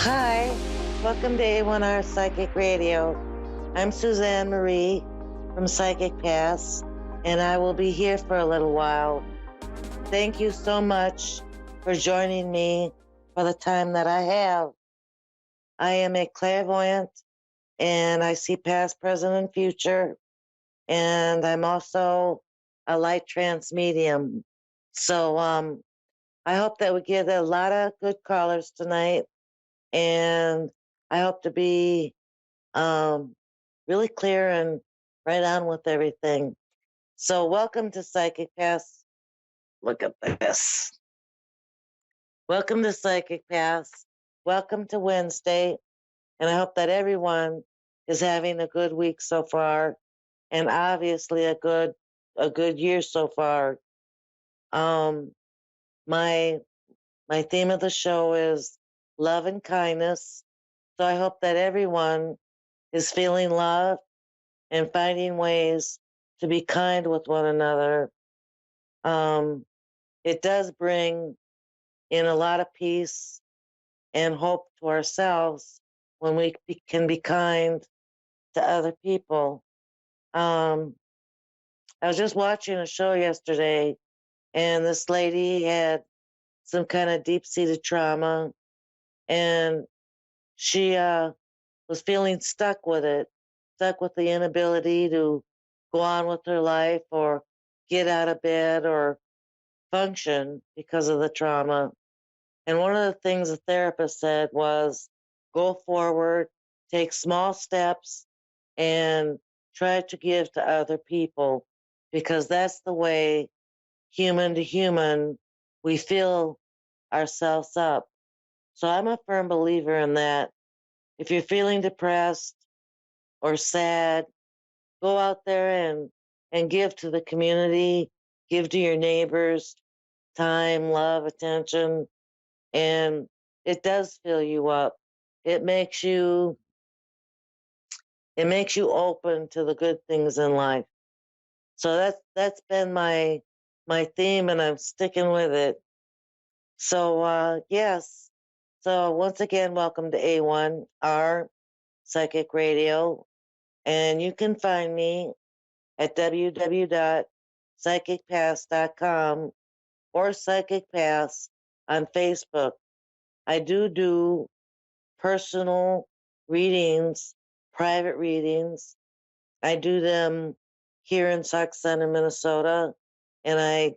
Hi, welcome to A1R Psychic Radio. I'm Susanne Marie from Psychic Pass, and I will be here for a little while. Thank you so much for joining me for the time that I have. I am a clairvoyant, and I see past, present, and future, and I'm also a light trance medium. So I hope that we get a lot of good callers tonight, and I hope to be really clear and right on with everything. So, welcome to Psychic Pass. Look at this. Welcome to Psychic Pass. Welcome to Wednesday. And I hope that everyone is having a good week so far, and obviously a good year so far. Um, my my theme of the show is love and kindness. So I hope that everyone is feeling love and finding ways to be kind with one another. Um, it does bring in a lot of peace and hope to ourselves when we can be kind to other people. Um, I was just watching a show yesterday, and this lady had some kind of deep seated trauma, and she was feeling stuck with it, stuck with the inability to go on with her life or get out of bed or function because of the trauma. And one of the things the therapist said was go forward, take small steps, and try to give to other people because that's the way, human to human, we fill ourselves up. So I'm a firm believer in that. If you're feeling depressed or sad, go out there and give to the community, give to your neighbors time, love, attention, and it does fill you up. It makes you open to the good things in life. So that's been my theme, and I'm sticking with it. So yes. So once again, welcome to A1R Psychic Radio, and you can find me at www.psychicpass.com or Psychic Pass on Facebook. I do personal readings, private readings. I do them here in Sauk Center, Minnesota, and I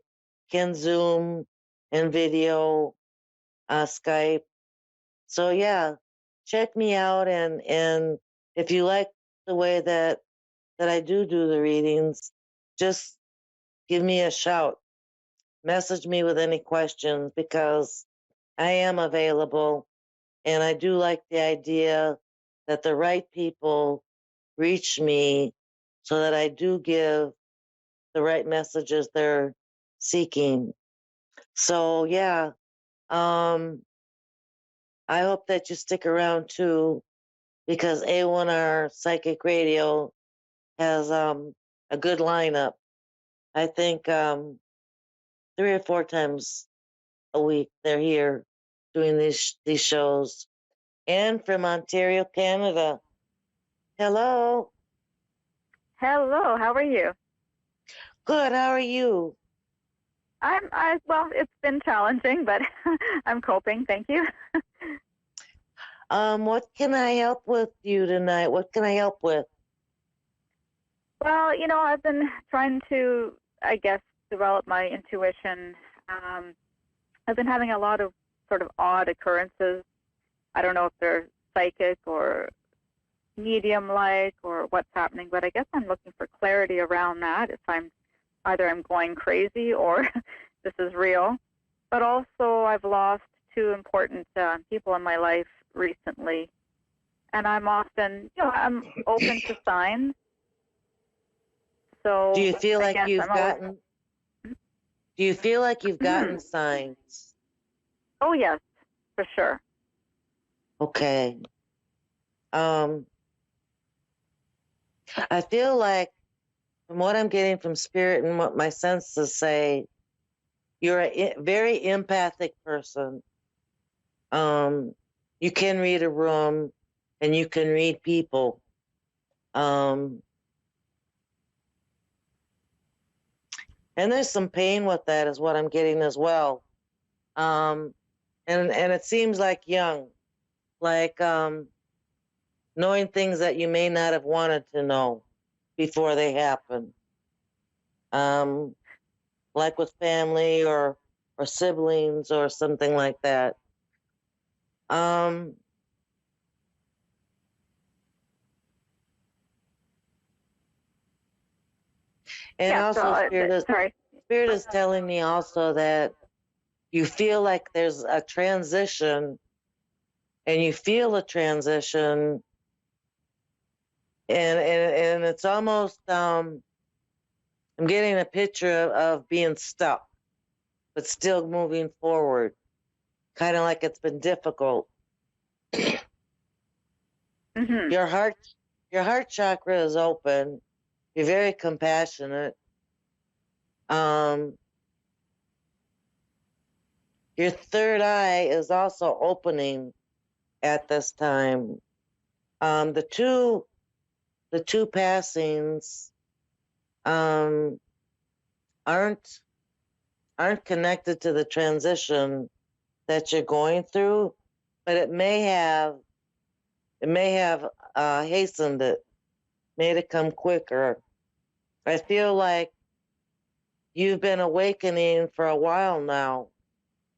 can Zoom and video, Skype. So yeah, check me out, and if you like the way that I do the readings, just give me a shout. Message me with any questions because I am available, and I do like the idea that the right people reach me so that I do give the right messages they're seeking. So yeah, um, I hope that you stick around too because A1R Psychic Radio has a good lineup. I think 3 or 4 times a week they're here doing these shows. And from Ontario, Canada. Hello. Hello, how are you? Good. How are you? Well, it's been challenging, but I'm coping. Thank you. What can I help with you tonight? What can I help with? Well, I've been trying to, I guess, develop my intuition. I've been having a lot of sort of odd occurrences. I don't know if they're psychic or medium-like or what's happening, but I guess I'm looking for clarity around that. If I'm going crazy or this is real. But also, I've lost two important people in my life recently, and I'm often, I'm open to signs. So Do you feel I like guess you've I'm always, gotten? Do you feel like you've gotten signs? oh yes, for sure. Okay. I feel like, from what I'm getting from spirit and what my senses say, you're a very empathic person. Um, you can read a room and you can read people. And there's some pain with that is what I'm getting as well. And it seems like young, like knowing things that you may not have wanted to know before they happen. Um, like with family or siblings or something like that. Um, and Yeah. So, also sorry. spirit is telling me also that you feel like there's a transition and you feel a transition and it's almost I'm getting a picture of being stuck but still moving forward, kind of like it's been difficult. Hmm. Your heart chakra is open. You're very compassionate. Um, your third eye is also opening at this time. The two passings um, aren't connected to the transition that you're going through, but it may have hastened it, made it come quicker. I feel like you've been awakening for a while now,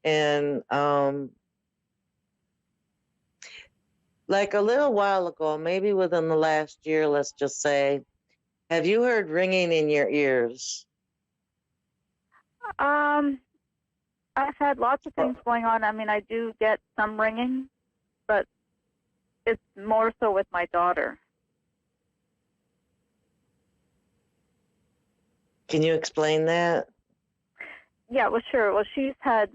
and like a little while ago, maybe within the last year, let's just say, have you heard ringing in your ears? Um, I've had lots of Oh, things going on. I mean, I do get some ringing, but it's more so with my daughter. can you explain that? Yeah, well, sure. Well, she's had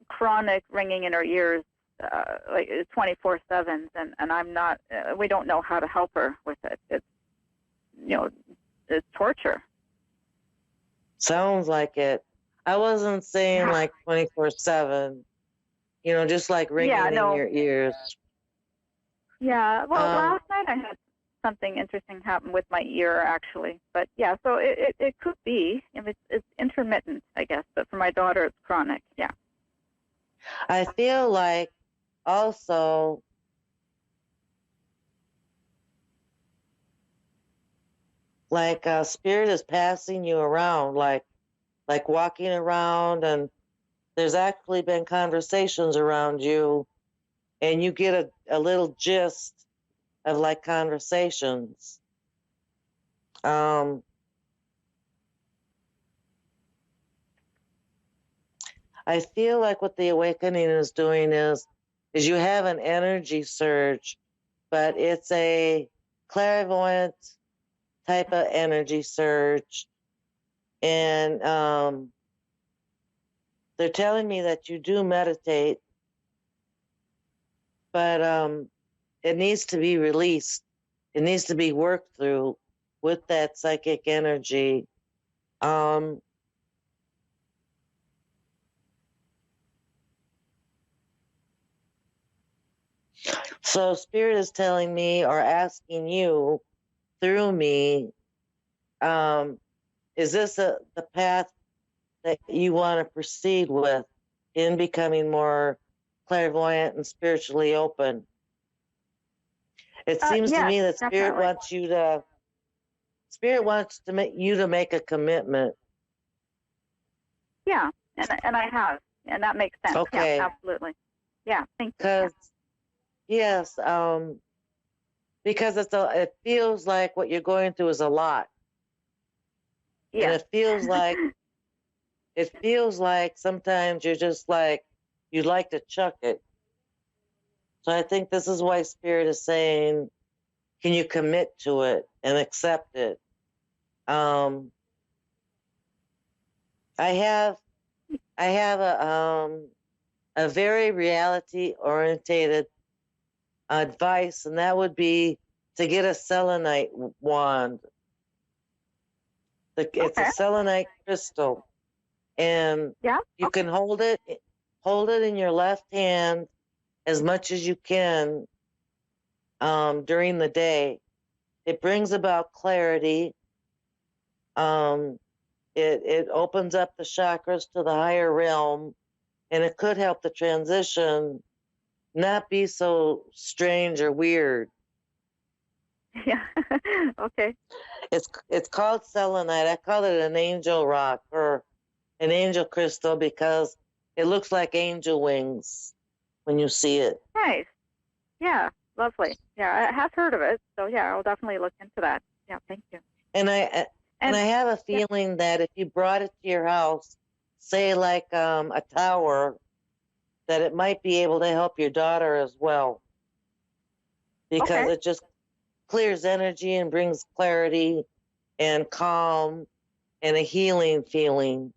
chronic ringing in her ears, like 24/7, and I'm not. We don't know how to help her with it. It's you know, it's torture. Sounds like it. I wasn't saying Yeah. like 24/7, just like Yeah. ringing in No. your ears. Yeah. Well, Um, last night I had something interesting happen with my ear, actually. But yeah, so it could be. If it's intermittent, I guess. But for my daughter, it's chronic. Yeah. I feel like also like spirit is passing you around, like walking around, and there's actually been conversations around you, and you get a little gist of like conversations. Um, I feel like what the awakening is doing is you have an energy surge, but it's a clairvoyant type of energy surge, and they're telling me that you do meditate, but it needs to be released. It needs to be worked through with that psychic energy. Um, so spirit is telling me or asking you through me, um, is this the path that you want to proceed with in becoming more clairvoyant and spiritually open? It seems to Yes, me that definitely. spirit wants to make you to make a commitment. Yeah, and I have, and that makes sense. Yeah, Okay, absolutely. Yeah, thank you. Yeah. because yes, because it feels like what you're going through is a lot, and Yes. it feels like sometimes you're just like you'd like to chuck it. So I think this is why spirit is saying, can you commit to it and accept it? Um, I have a very reality orientated advice, and that would be to get a selenite wand. It's a Okay. selenite crystal, and Yeah. you Okay. can hold it in your left hand, as much as you can during the day. It brings about clarity. Um, it opens up the chakras to the higher realm, and it could help the transition not be so strange or weird. Yeah. Okay. It's called selenite. I call it an angel rock or an angel crystal because it looks like angel wings when you see it. Nice. Yeah. Lovely. Yeah, I have heard of it. So yeah, I'll definitely look into that. Yeah. Thank you. And I And have a yeah. feeling that if you brought it to your house, say like a tower, that it might be able to help your daughter as well because Okay. it just clears energy and brings clarity and calm and a healing feeling.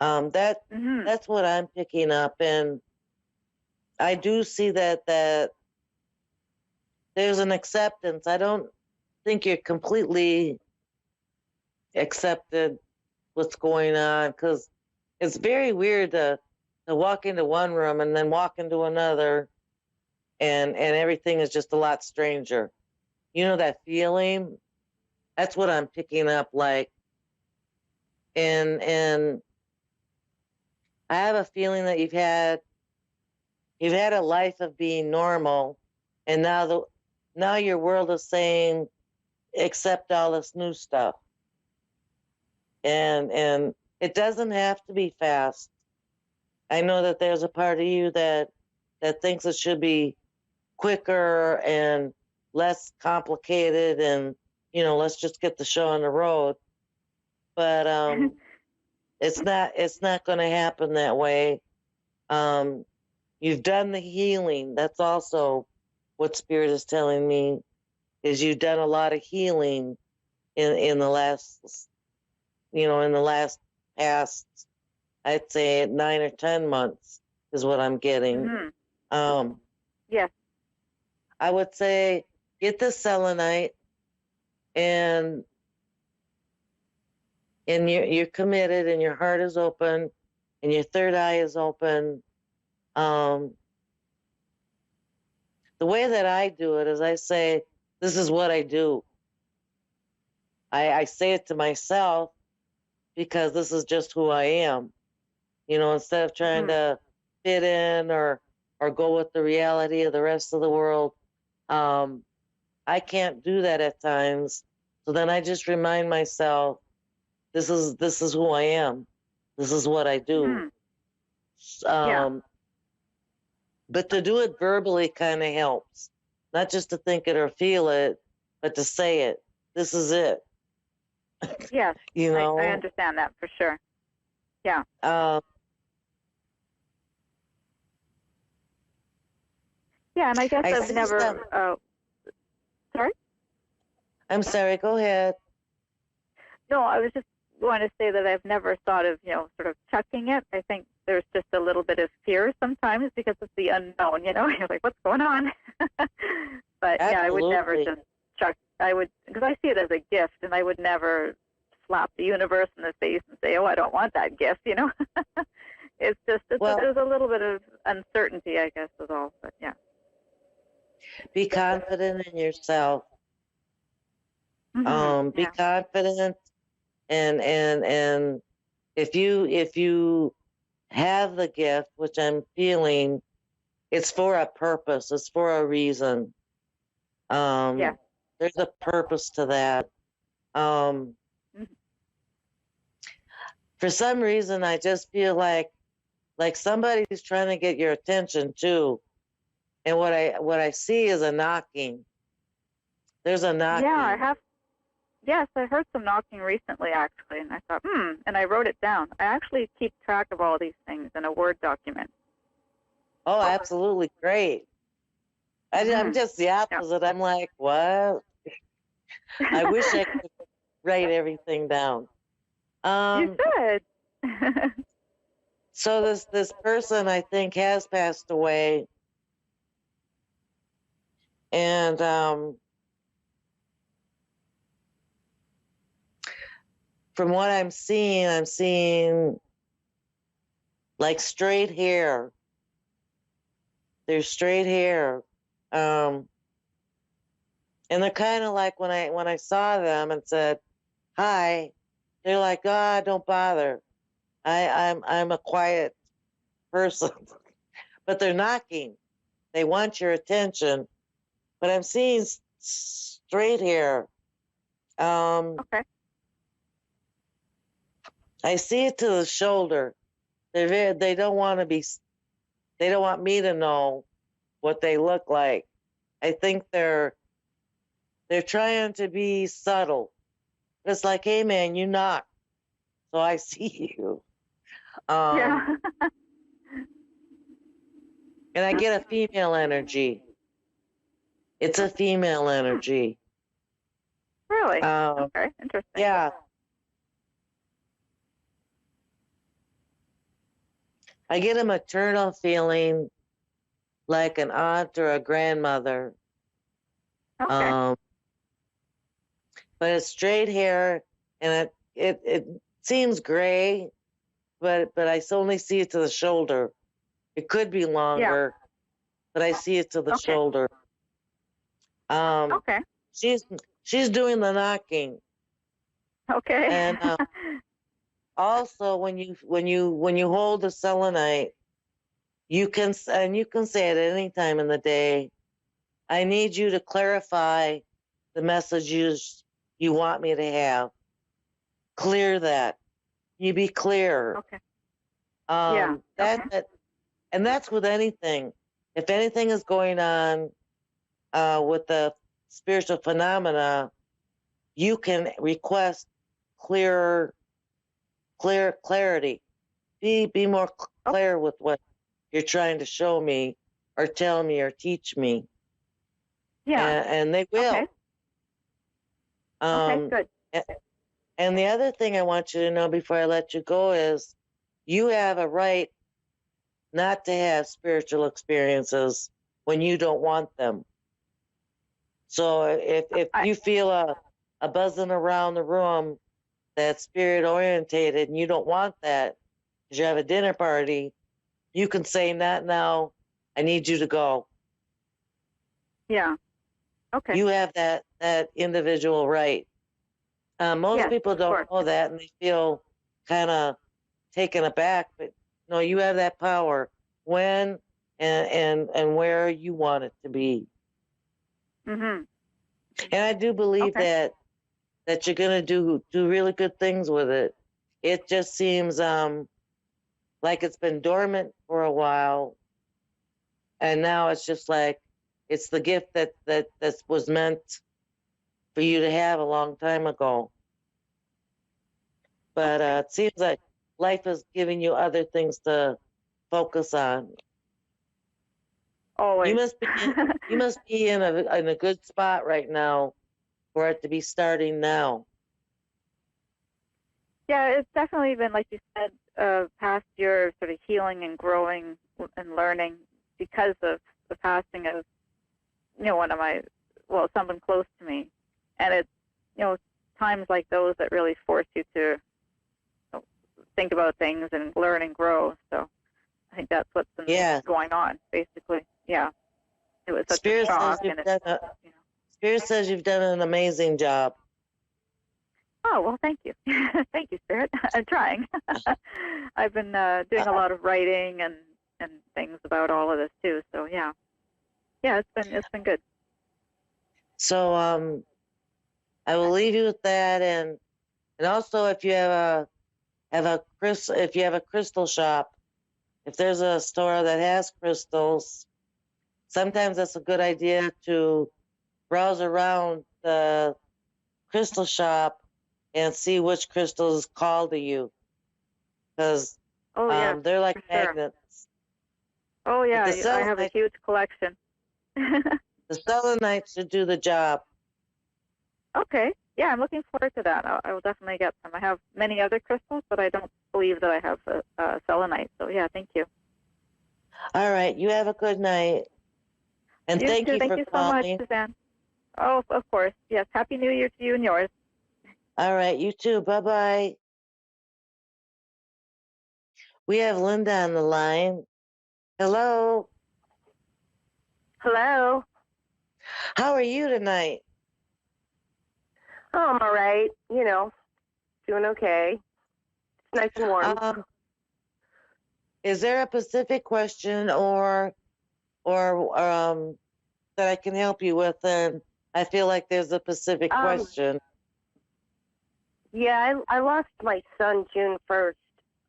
Mhm. That's what I'm picking up, and I do see that there's an acceptance. I don't think you're completely accepted what's going on because it's very weird to walk into one room and then walk into another, and everything is just a lot stranger. You know that feeling? That's what I'm picking up. Like, and I have a feeling that you've had a life of being normal, and now your world is saying accept all this new stuff, and it doesn't have to be fast. I know that there's a part of you that thinks it should be quicker and less complicated, and let's just get the show on the road. But it's not going to happen that way. Um, you've done the healing. That's also what Spirit is telling me is you've done a lot of healing in the last in the last past, I'd say 9 or 10 months is what I'm getting. Mhm. Um, Yes. I would say get the selenite and you're committed and your heart is open and your third eye is open. Um, the way that I do it is I say, this is what I do. I say it to myself because this is just who I am. Instead of trying Mhm. to fit in or go with the reality of the rest of the world. Um, I can't do that at times. So then I just remind myself, this is who I am. This is what I do. Mhm. Yeah. Um, but to do it verbally kind of helps. Not just to think it or feel it, but to say it. This is it. Yes. You I know. understand that for sure. Yeah. Um, Yeah, and I guess I I've see some. never sorry? I'm sorry. Go ahead. No, I was just going to say that I've never thought of, sort of chucking it. I think there's just a little bit of fear sometimes because of the unknown, You're like, what's going on? But yeah, I would never Absolutely. just chuck. I would, because I see it as a gift, and I would never slap the universe in the face and say, oh, I don't want that gift. It's just, Well, there's a little bit of uncertainty, I guess, is all. But yeah. be confident in yourself. Be Yeah. confident, and if you have the gift, which I'm feeling, it's for a purpose. It's for a reason. Yeah. Um, there's a purpose to that. Um, Mhm. for some reason, I just feel like somebody's trying to get your attention too. And what I see is a knocking. There's a Yeah, I knocking. have. Yes, I heard some knocking recently, actually, and I thought, and I wrote it down. I actually keep track of all these things in a Word document. Oh, absolutely great. I'm Hmm. just the Yeah. opposite. I'm like, what? I wish I could write everything down. You Um, should. so this person I think has passed away, and from what I'm seeing like straight hair, They're straight hair. Um, and they're kind of like when I saw them and said hi, they're like, ah, don't bother. I'm a quiet person, but they're knocking. They want your attention. But I'm seeing straight hair. Okay. I see it to the shoulder. They don't want to be. They don't want me to know what they look like. I think they're trying to be subtle. It's like, hey man, you knock, so I see you. Yeah. And I get a female energy. It's a female energy. Really? Um, Okay. Interesting. yeah, I get a maternal feeling, like an aunt or a grandmother. Okay. Um, but it's straight hair, and it seems gray, but I only see it to the shoulder. It could be Yeah. longer, but I see it to the Okay. shoulder. Um, Okay. she's she's doing the knocking, Okay. and also when you hold the selenite, you can say at any time in the day, I need you to clarify the messages you want me to have. Clear that. You be clear. Okay. Yeah. Okay. And that's with anything. If anything is going on with the spiritual phenomena, you can request clearer, clarity. Be more clear with what you're trying to show me, or tell me, or teach me, Yeah. and they will. Okay. Okay. Good. And the other thing I want you to know before I let you go is, you have a right not to have spiritual experiences when you don't want them. So if I you feel a buzzing around the room that's spirit orientated and you don't want that because you have a dinner party, you can say, not now, I need you to go. Yeah. Okay. You have that individual right. Most Yes, people of don't course. know that, and they feel kind of taken aback, but no, you have that power when and where you want it to be. Mhm. And I do believe Okay. that you're gonna do really good things with it. It just seems like it's been dormant for a while, and now it's just like it's the gift that was meant for you to have a long time ago. But Okay. it seems like life is giving you other things to focus on. You Always. must be you must be in a good spot right now for it to be starting now. Yeah, it's definitely been, like you said, past year of sort of healing and growing and learning because of the passing of, one of my, well, someone close to me. And it's, times like those that really force you to think about things and learn and grow. So I think that's what's been Yeah. going on, basically. Yeah. It was such a Spirit says shock. you've And done Spirit says you've done an amazing job. oh, well, thank you. Thank you, Spirit. I'm trying. I've been doing a lot of writing and things about all of this too. So yeah. Yeah, it's been good. So I will leave you with that, and also if you if you have a crystal shop, if there's a store that has crystals, sometimes that's a good idea to browse around the crystal shop and see which crystals call to you, because Oh yeah, they're like for sure. magnets. Oh But yeah, the I have a selenite, huge collection. the selenite should do the job. Okay. Yeah, I'm looking forward to that. I will definitely get some. I have many other crystals, but I don't believe that I have a selenite. So yeah, thank you. All right, you have a good night, and You thank too. you Thank for you so much, calling. Suzanne. Oh, of course. Yes. Happy New Year to you and yours. All right, you too. Bye bye. We have Linda on the line. Hello. Hello. How are you tonight? Oh, I'm all right. Doing okay. It's nice and warm. Is there a specific question or that I can help you with? And I feel like there's a specific question. Yeah, I lost my son June 1st,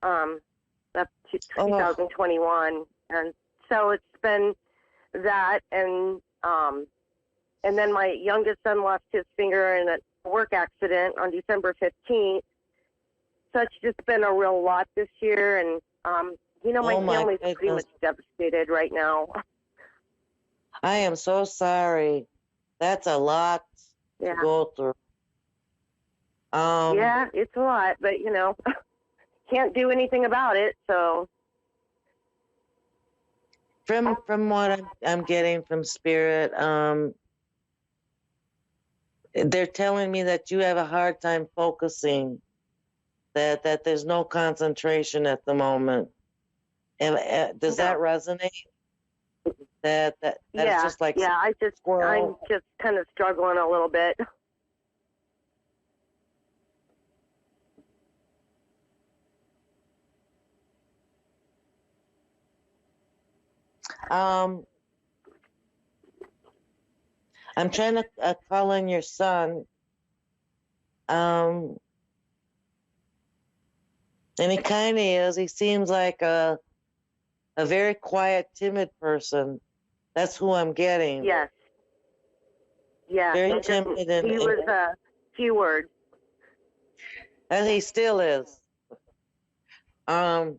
up to 2021, and so it's been that, and then my youngest son lost his finger in a work accident on December 15th. So it's just been a real lot this year, and my family's pretty much devastated right now. I am so sorry. That's a lot to go through. Yeah, it's a lot, but can't do anything about it. So from what I'm getting from Spirit, they're telling me that you have a hard time focusing, that there's no concentration at the moment. And does that resonate? That's just like I'm just kind of struggling a little bit. I'm trying to call in your son. And he kind of is. He seems like a very quiet, timid person. That's who I'm getting. Yes. Yeah. Very timid. He was a few words. And he still is. But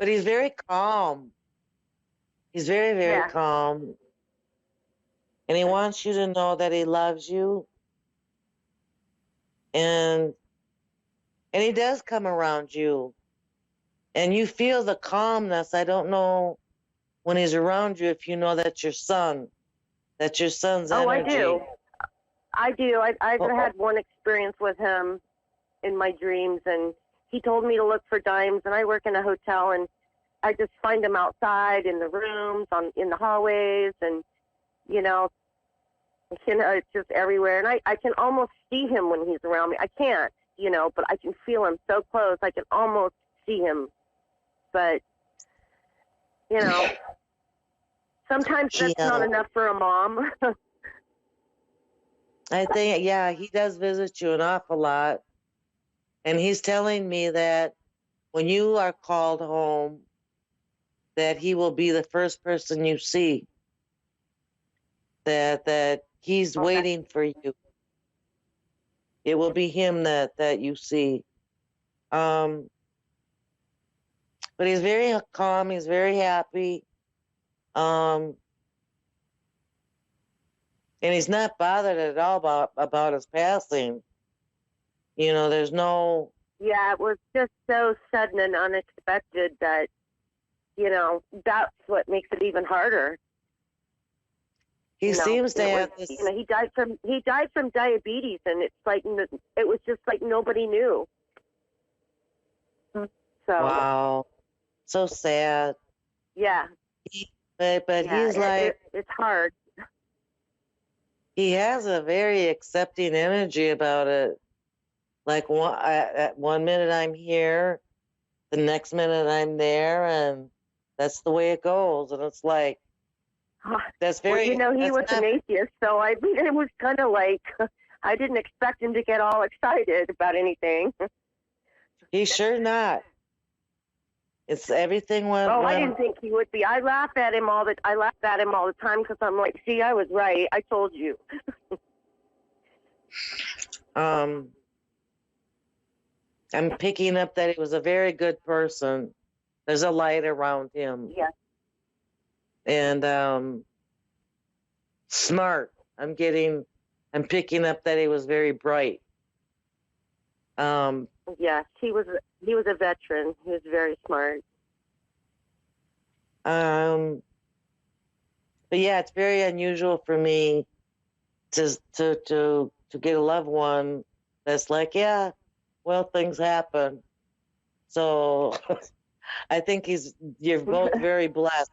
he's very calm. He's very, very calm. And he wants you to know that he loves you. And he does come around you. And you feel the calmness. I don't know when he's around you if you know that's your son. That's your son's energy. I do. I've had one experience with him in my dreams, and he told me to look for dimes, and I work in a hotel, and I just find them outside in the rooms, in the hallways, and it's just everywhere. And I can almost see him when he's around me. I can't, but I can feel him so close. I can almost see him. But, sometimes that's not enough for a mom. I think, he does visit you an awful lot. And he's telling me that when you are called home, that he will be the first person you see. That he's waiting for you. It will be him that you see. But he's very calm. He's very happy. And he's not bothered at all about his passing. There's no... Yeah, it was just so sudden and unexpected that, that's what makes it even harder. He seems to have this... he died from diabetes, and it's like, it was just like nobody knew. So... Wow. So sad. Yeah. But he's like... It's hard. He has a very accepting energy about it. Like at 1 minute I'm here, the next minute I'm there, and that's the way it goes. And it's like, that's very... Well, he was an atheist, so it was kind of like, I didn't expect him to get all excited about anything. He's sure not. It's everything when... I didn't think he would be. I laugh at him all the time because I'm like, see, I was right. I told you. I'm picking up that he was a very good person. There's a light around him. Yeah. And smart. I'm picking up that he was very bright. Yes, he was a veteran. He was very smart. But yeah, it's very unusual for me to get a loved one that's like, well, things happen. So I think you're both very blessed.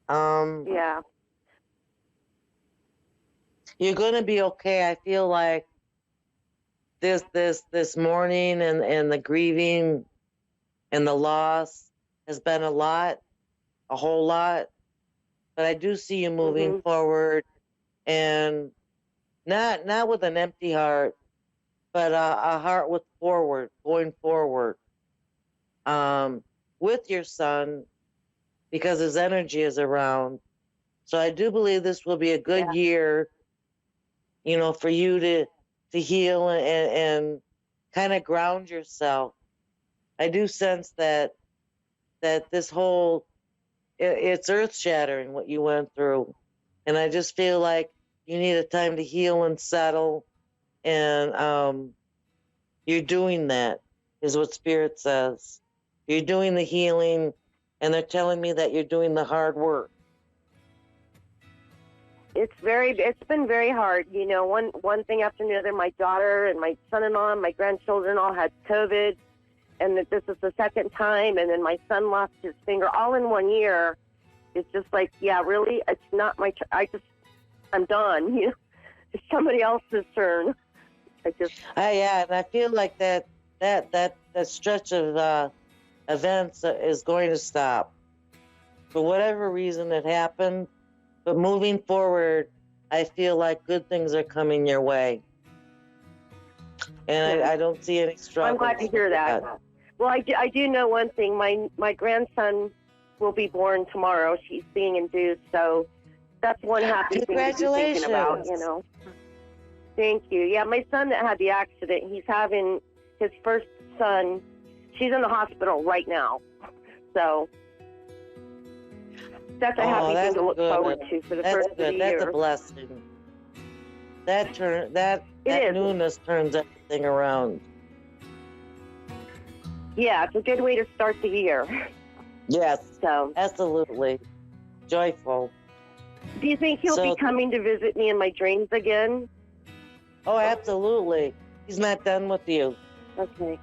Yeah. You're gonna be okay. I feel like this mourning and the grieving and the loss has been a whole lot. But I do see you moving forward, and not with an empty heart, but a heart with going forward, with your son, because his energy is around. So I do believe this will be a good year, for you to heal and kind of ground yourself. I do sense that this whole it's earth shattering what you went through, and I just feel like you need a time to heal and settle, and you're doing that, is what Spirit says. You're doing the healing, and they're telling me that you're doing the hard work. It's been very hard. One thing after another. My daughter and my son-in-law and my grandchildren all had COVID, and that this is the second time. And then my son lost his finger all in 1 year. It's just like, yeah, really, it's not my. I'm done. It's somebody else's turn. Yeah, and I feel like that stretch of events is going to stop for whatever reason it happened. But moving forward, I feel like good things are coming your way. And I don't see any struggle. I'm glad to hear that. Well, I do know one thing. My grandson will be born tomorrow. He's being induced, so that's one happy thing to be thinking about, Thank you. Yeah, my son that had the accident, he's having his first son. She's in the hospital right now. So that's a happy thing to look forward to for the first of the year. That's a blessing. That newness turns everything around. Yeah, it's a good way to start the year. Yes, so absolutely. Joyful. Do you think he'll be coming to visit me in my dreams again? Oh, absolutely. He's not done with you. Okay.